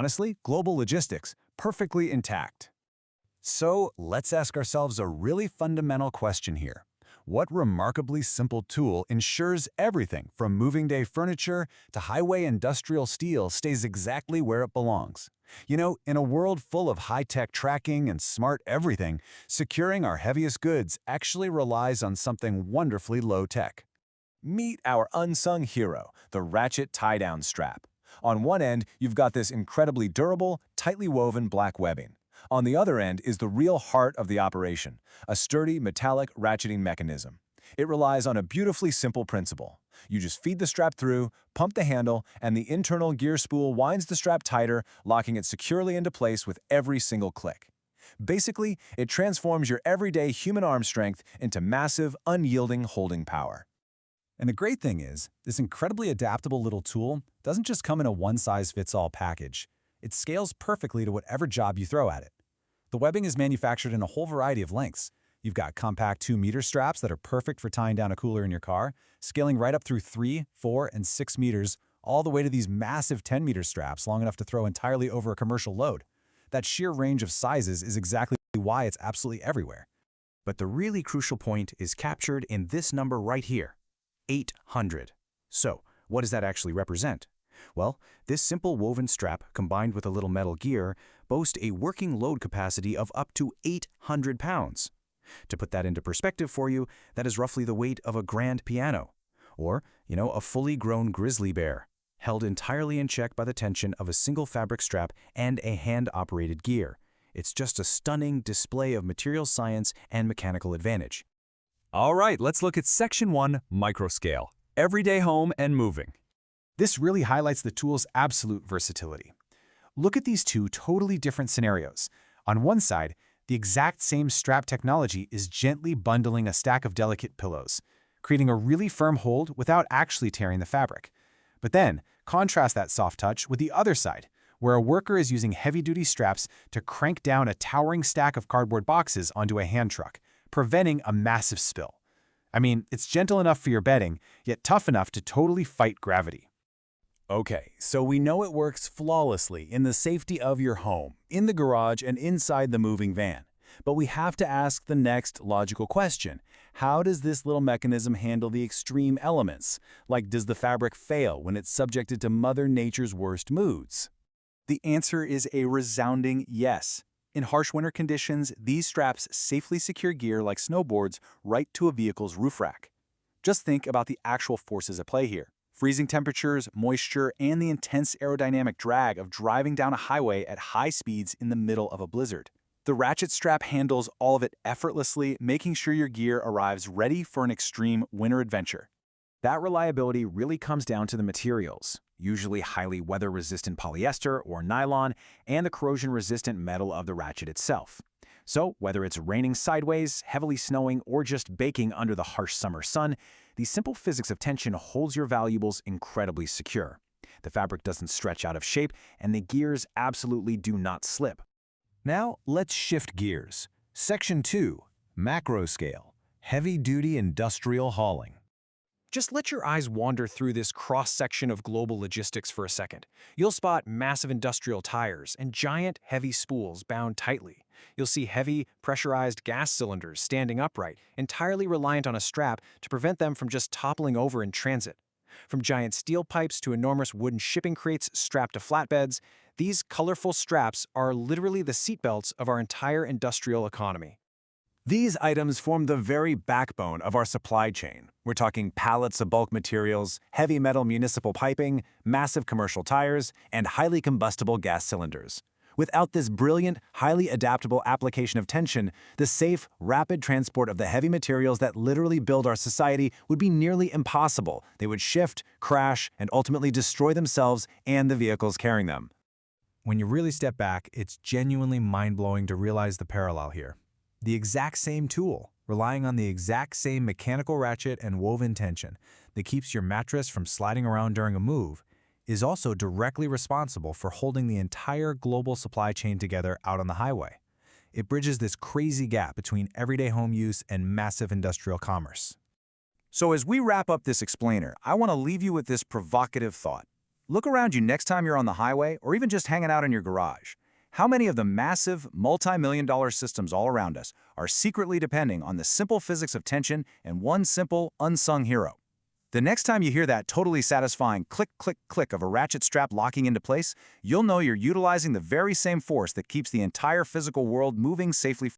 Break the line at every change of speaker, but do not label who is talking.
honestly, global logistics, perfectly intact. So let's ask ourselves a really fundamental question here. What remarkably simple tool ensures everything from moving day furniture to highway industrial steel stays exactly where it belongs? You know, in a world full of high-tech tracking and smart everything, securing our heaviest goods actually relies on something wonderfully low-tech. Meet our unsung hero, the Ratchet tie-down strap. On one end, you've got this incredibly durable, tightly woven black webbing. On the other end is the real heart of the operation, a sturdy metallic ratcheting mechanism. It relies on a beautifully simple principle. You just feed the strap through, pump the handle, and the internal gear spool winds the strap tighter, locking it securely into place with every single click. Basically, it transforms your everyday human arm strength into massive, unyielding holding power. And the great thing is, this incredibly adaptable little tool doesn't just come in a one-size-fits-all package. It scales perfectly to whatever job you throw at it. The webbing is manufactured in a whole variety of lengths. You've got compact 2-meter straps that are perfect for tying down a cooler in your car, scaling right up through 3, 4, and 6 meters, all the way to these massive 10-meter straps long enough to throw entirely over a commercial load. That sheer range of sizes is exactly why it's absolutely everywhere.
But the really crucial point is captured in this number right here, 800. So, what does that actually represent? Well, this simple woven strap, combined with a little metal gear, boasts a working load capacity of up to 800 pounds. To put that into perspective for you, that is roughly the weight of a grand piano. Or, a fully grown grizzly bear, held entirely in check by the tension of a single fabric strap and a hand-operated gear. It's just a stunning display of material science and mechanical advantage.
All right, let's look at Section 1, Microscale, Everyday Home and Moving. This really highlights the tool's absolute versatility. Look at these two totally different scenarios. On one side, the exact same strap technology is gently bundling a stack of delicate pillows, creating a really firm hold without actually tearing the fabric. But then, contrast that soft touch with the other side, where a worker is using heavy-duty straps to crank down a towering stack of cardboard boxes onto a hand truck, preventing a massive spill. I mean, it's gentle enough for your bedding, yet tough enough to totally fight gravity. Okay, so we know it works flawlessly in the safety of your home, in the garage, and inside the moving van. But we have to ask the next logical question. How does this little mechanism handle the extreme elements? Like, does the fabric fail when it's subjected to Mother Nature's worst moods? The answer is a resounding yes. In harsh winter conditions, these straps safely secure gear like snowboards right to a vehicle's roof rack. Just think about the actual forces at play here. Freezing temperatures, moisture, and the intense aerodynamic drag of driving down a highway at high speeds in the middle of a blizzard. The Ratchet strap handles all of it effortlessly, making sure your gear arrives ready for an extreme winter adventure. That reliability really comes down to the materials, usually highly weather-resistant polyester or nylon, and the corrosion-resistant metal of the Ratchet itself. So, whether it's raining sideways, heavily snowing, or just baking under the harsh summer sun, the simple physics of tension holds your valuables incredibly secure. The fabric doesn't stretch out of shape, and the gears absolutely do not slip. Now, let's shift gears. Section 2, Macro Scale, Heavy-Duty Industrial Hauling. Just let your eyes wander through this cross-section of global logistics for a second. You'll spot massive industrial tires and giant, heavy spools bound tightly. You'll see heavy, pressurized gas cylinders standing upright, entirely reliant on a strap to prevent them from just toppling over in transit. From giant steel pipes to enormous wooden shipping crates strapped to flatbeds, these colorful straps are literally the seatbelts of our entire industrial economy. These items form the very backbone of our supply chain. We're talking pallets of bulk materials, heavy metal municipal piping, massive commercial tires, and highly combustible gas cylinders. Without this brilliant, highly adaptable application of tension, the safe, rapid transport of the heavy materials that literally build our society would be nearly impossible. They would shift, crash, and ultimately destroy themselves and the vehicles carrying them. When you really step back, it's genuinely mind-blowing to realize the parallel here. The exact same tool, relying on the exact same mechanical ratchet and woven tension that keeps your mattress from sliding around during a move, is also directly responsible for holding the entire global supply chain together out on the highway. It bridges this crazy gap between everyday home use and massive industrial commerce. So as we wrap up this explainer, I want to leave you with this provocative thought.
Look around you next time you're on the highway or even just hanging out in your garage. How many of the massive, multi-million-dollar systems all around us are secretly depending on the simple physics of tension and one simple, unsung hero? The next time you hear that totally satisfying click, click, click of a ratchet strap locking into place, you'll know you're utilizing the very same force that keeps the entire physical world moving safely.